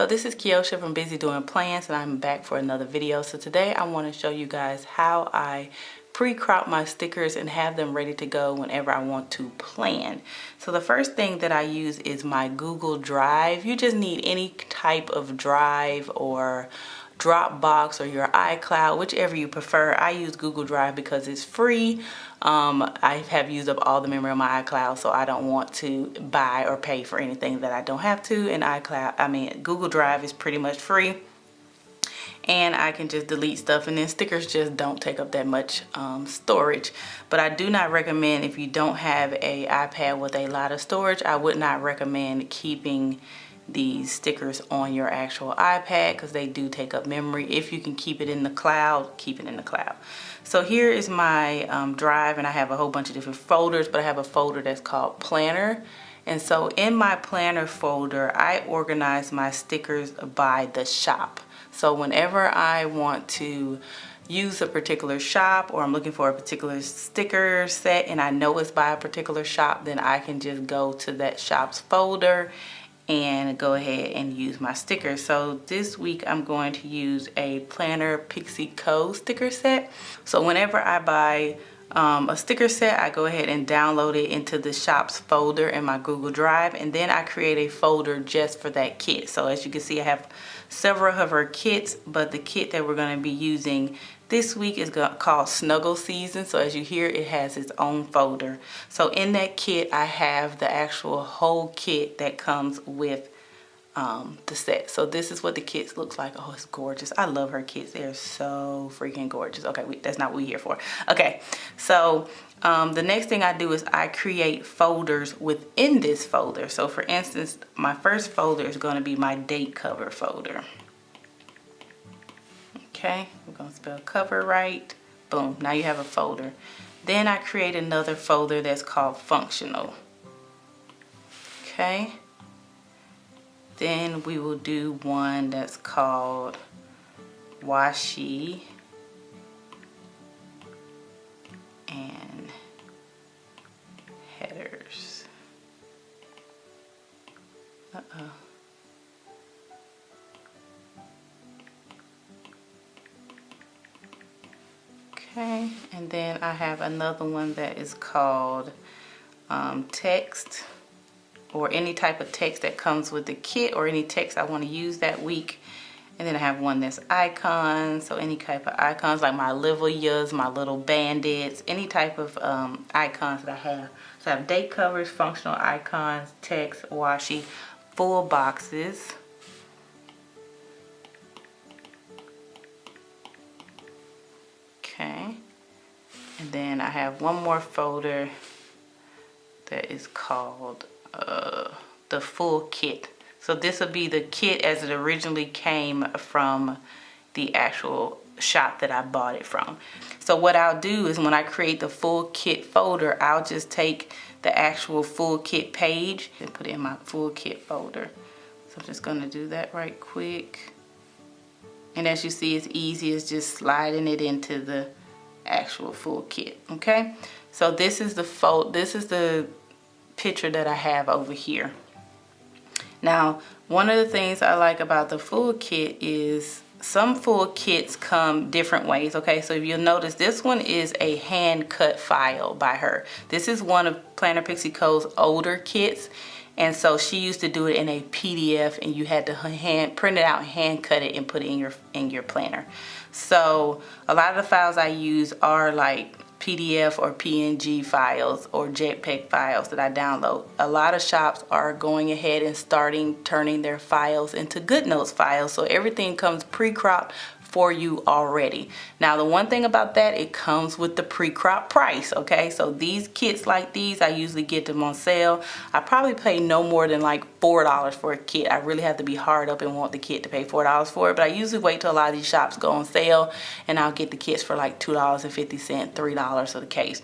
this is Kiosha from Busy Doing Plans, and I'm back for another video. So today I want to show you guys how I pre-crop my stickers and have them ready to go whenever I want to plan. So the first thing that I use is my Google Drive. You just need any type of drive or Dropbox or your iCloud, whichever you prefer. I use Google Drive because it's free. I have used up all the memory on my iCloud, so I don't want to buy or pay for anything that I don't have to. And Google Drive is pretty much free, and I can just delete stuff, and then stickers just don't take up that much storage. But I do not recommend, if you don't have a iPad with a lot of storage, I would not recommend keeping these stickers on your actual iPad because they do take up memory. If you can keep it in the cloud, keep it in the cloud. So here is my drive, and I have a whole bunch of different folders, but I have a folder that's called Planner. And so in my Planner folder, I organize my stickers by the shop. So whenever I want to use a particular shop, or I'm looking for a particular sticker set and I know it's by a particular shop, then I can just go to that shop's folder and go ahead and use my stickers. So this week I'm going to use a Planner Pixie Co sticker set. So whenever I buy a sticker set, I go ahead and download it into the shop's folder in my Google Drive, and then I create a folder just for that kit. So as you can see, I have several of her kits, but the kit that we're going to be using this week is called Snuggle Season. So as you hear, it has its own folder. So in that kit, I have the actual whole kit that comes with the set. So this is what the kit looks like. Oh, it's gorgeous. I love her kits. They're so freaking gorgeous. Okay, that's not what we're here for. Okay, so the next thing I do is I create folders within this folder. So for instance, my first folder is going to be my date cover folder. Okay, we're going to spell cover right. Boom, now you have a folder. Then I create another folder that's called functional. Okay. Then we will do one that's called washi and headers. Okay, and then I have another one that is called text, or any type of text that comes with the kit, or any text I want to use that week. And then I have one that's icons, so any type of icons like my Livias, my little bandits, any type of icons that I have. So I have date covers, functional icons, text, washi, full boxes. Okay, and then I have one more folder that is called the full kit. So this will be the kit as it originally came from the actual shop that I bought it from. So what I'll do is when I create the full kit folder, I'll just take the actual full kit page and put it in my full kit folder. So I'm just going to do that right quick. And as you see, it's easy as just sliding it into the actual full kit. Okay, so this is the picture that I have over here. Now, one of the things I like about the full kit is some full kits come different ways. Okay, so if you'll notice, this one is a hand cut file by her. This is one of Planner Pixie Co.'s older kits. And so she used to do it in a PDF, and you had to print it out, hand cut it, and put it in your planner. So a lot of the files I use are like PDF or PNG files or JPEG files that I download. A lot of shops are going ahead and turning their files into GoodNotes files, so everything comes pre-cropped for you already. Now the one thing about that, it comes with the pre-crop price. Okay, so these kits like these, I usually get them on sale. I probably pay no more than like $4 for a kit. I really have to be hard up and want the kit to pay $4 for it, but I usually wait till a lot of these shops go on sale, and I'll get the kits for like $2.50, $3 for the case.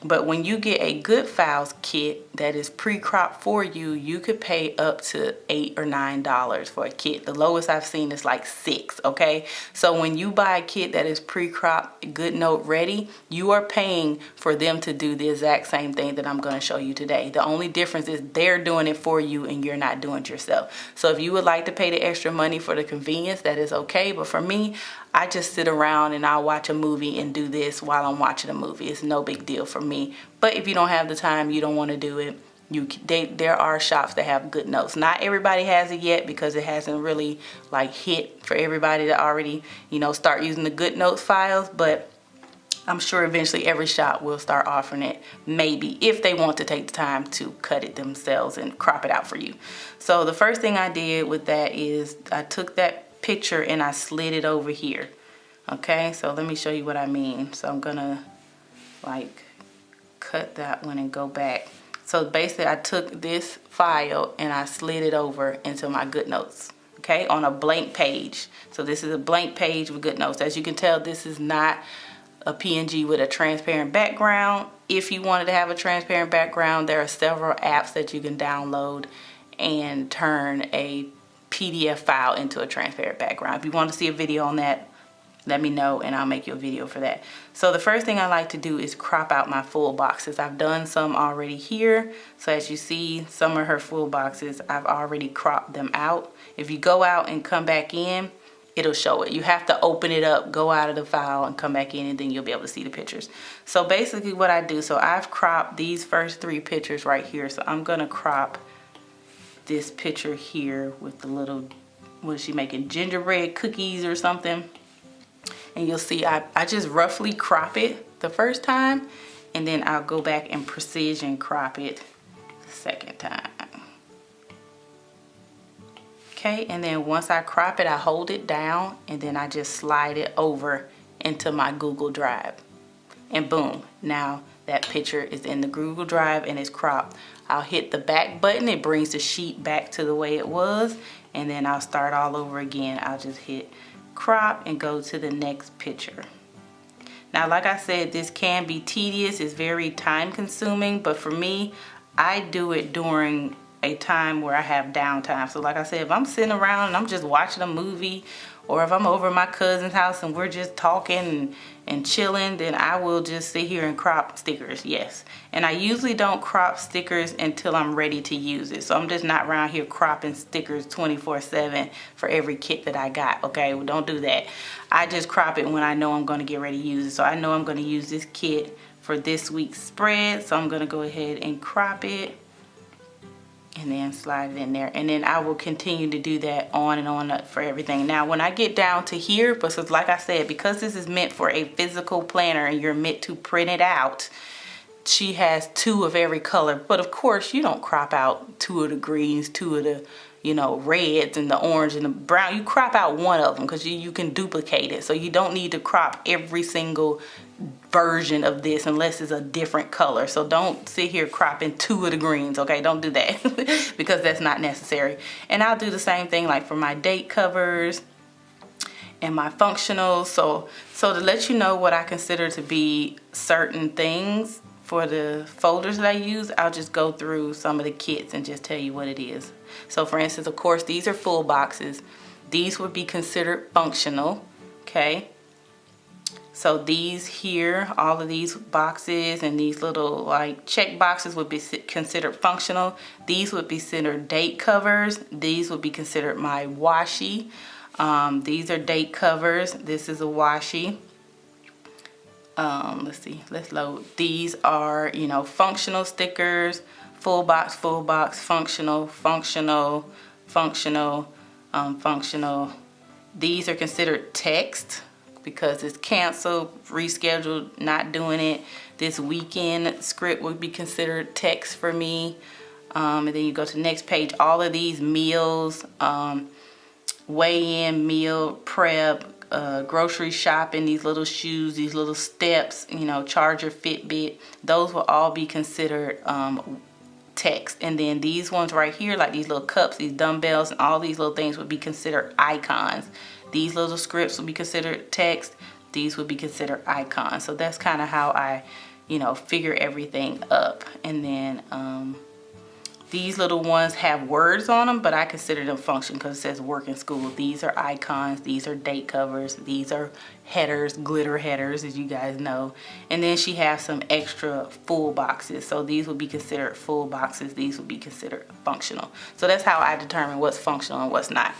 But when you get a Good Files kit that is pre-cropped for you, you could pay up to $8 or $9 for a kit. The lowest I've seen is like $6, okay? So when you buy a kit that is pre-cropped, GoodNote ready, you are paying for them to do the exact same thing that I'm going to show you today. The only difference is they're doing it for you and you're not doing it yourself. So if you would like to pay the extra money for the convenience, that is okay. But for me, I just sit around and I'll watch a movie and do this while I'm watching a movie. It's no big deal for me. But if you don't have the time, you don't want to do it, there are shops that have GoodNotes. Not everybody has it yet because it hasn't really like hit for everybody to already, you know, start using the GoodNotes files. But I'm sure eventually every shop will start offering it, maybe, if they want to take the time to cut it themselves and crop it out for you. So the first thing I did with that is I took that picture and I slid it over here. Okay, so let me show you what I mean. So I'm gonna like cut that one and go back. So basically I took this file and I slid it over into my GoodNotes, okay, on a blank page. So this is a blank page with GoodNotes. As you can tell, this is not a PNG with a transparent background. If you wanted to have a transparent background, there are several apps that you can download and turn a PDF file into a transparent background. If you want to see a video on that, let me know and I'll make you a video for that. So the first thing I like to do is crop out my full boxes. I've done some already here. So as you see, some of her full boxes, I've already cropped them out. If you go out and come back in, it'll show it. You have to open it up, go out of the file and come back in, and then you'll be able to see the pictures. So basically what I do, so I've cropped these first 3 pictures right here. So I'm gonna crop this picture here with the little, what is she making, gingerbread cookies or something? And you'll see I just roughly crop it the first time, and then I'll go back and precision crop it the second time. Okay, and then once I crop it, I hold it down and then I just slide it over into my Google Drive. And boom, now that picture is in the Google Drive and it's cropped. I'll hit the back button, it brings the sheet back to the way it was, and then I'll start all over again. I'll just hit crop and go to the next picture. Now, like I said, this can be tedious, it's very time consuming, but for me, I do it during a time where I have downtime. So like I said, if I'm sitting around and I'm just watching a movie, or if I'm over at my cousin's house and we're just talking and chilling, then I will just sit here and crop stickers, yes. And I usually don't crop stickers until I'm ready to use it. So I'm just not around here cropping stickers 24/7 for every kit that I got, okay? Well, don't do that. I just crop it when I know I'm gonna get ready to use it. So I know I'm gonna use this kit for this week's spread, so I'm gonna go ahead and crop it and then slide it in there, and then I will continue to do that on and on for everything. Now when I get down to here, because like I said, because this is meant for a physical planner and you're meant to print it out, she has 2 of every color, but of course you don't crop out 2 of the greens, 2 of the, you know, reds and the orange and the brown. You crop out 1 of them because you can duplicate it. So you don't need to crop every single version of this unless it's a different color. So don't sit here cropping 2 of the greens, okay? Don't do that because that's not necessary. And I'll do the same thing like for my date covers and my functionals. So to let you know what I consider to be certain things for the folders that I use, I'll just go through some of the kits and just tell you what it is. So for instance, of course, these are full boxes. These would be considered functional, okay? So these here, all of these boxes and these little like check boxes would be considered functional. These would be considered date covers. These would be considered my washi. These are date covers. This is a washi. Let's see, let's load. These are, you know, functional stickers, full box, functional, functional. These are considered text because it's canceled, rescheduled, not doing it. This weekend script would be considered text for me. And then you go to the next page. All of these meals, weigh-in, meal prep, grocery shopping, these little shoes, these little steps, you know, charger, Fitbit, those will all be considered text. And then these ones right here, like these little cups, these dumbbells, and all these little things would be considered icons. These little scripts would be considered text. These would be considered icons. So that's kind of how I you know, figure everything up. And then these little ones have words on them, but I consider them function because it says work and school. These are icons, these are date covers, these are headers, glitter headers, as you guys know. And then she has some extra full boxes. So these would be considered full boxes. These would be considered functional. So that's how I determine what's functional and what's not.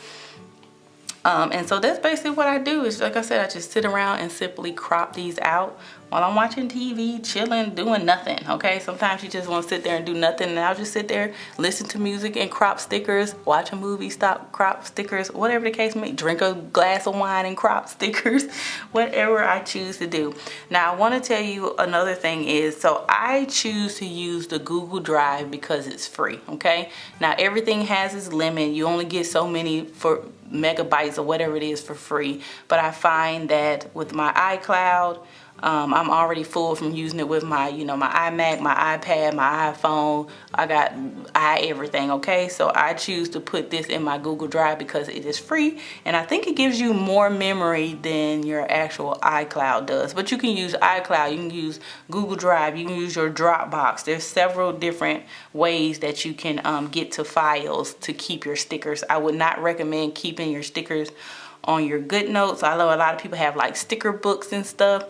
And so that's basically what I do. Is like I said, I just sit around and simply crop these out while I'm watching TV, chilling, doing nothing. Okay, sometimes you just want to sit there and do nothing, and I'll just sit there, listen to music and crop stickers, watch a movie, stop, crop stickers, whatever the case may be, drink a glass of wine and crop stickers, whatever I choose to do. Now I want to tell you another thing is, so I choose to use the Google Drive because it's free. Okay, now everything has its limit. You only get so many for megabytes or whatever it is for free, but I find that with my iCloud, I'm already full from using it with my, you know, my iMac, my iPad, my iPhone. I got everything, okay? So I choose to put this in my Google Drive because it is free, and I think it gives you more memory than your actual iCloud does. But you can use iCloud, you can use Google Drive, you can use your Dropbox. There's several different ways that you can get to files to keep your stickers. I would not recommend keeping your stickers on your GoodNotes. I know a lot of people have like sticker books and stuff.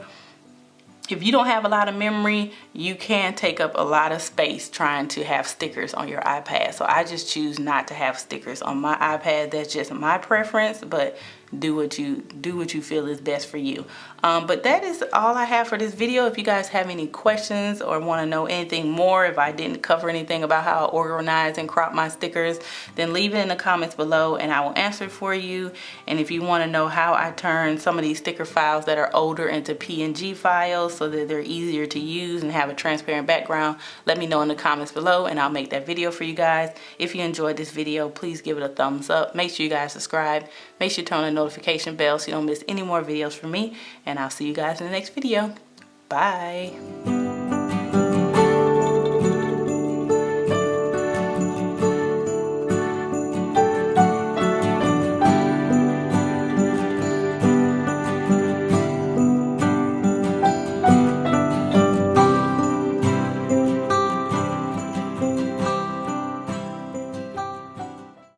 If you don't have a lot of memory, you can take up a lot of space trying to have stickers on your iPad. So I just choose not to have stickers on my iPad. That's just my preference, but do what you feel is best for you. But that is all I have for this video. If you guys have any questions or want to know anything more, if I didn't cover anything about how I organize and crop my stickers, then leave it in the comments below and I will answer for you. And if you want to know how I turn some of these sticker files that are older into PNG files so that they're easier to use and have a transparent background, let me know in the comments below and I'll make that video for you guys. If you enjoyed this video, please give it a thumbs up. Make sure you guys subscribe. Make sure you turn on the notification bell so you don't miss any more videos from me, and I'll see you guys in the next video. Bye.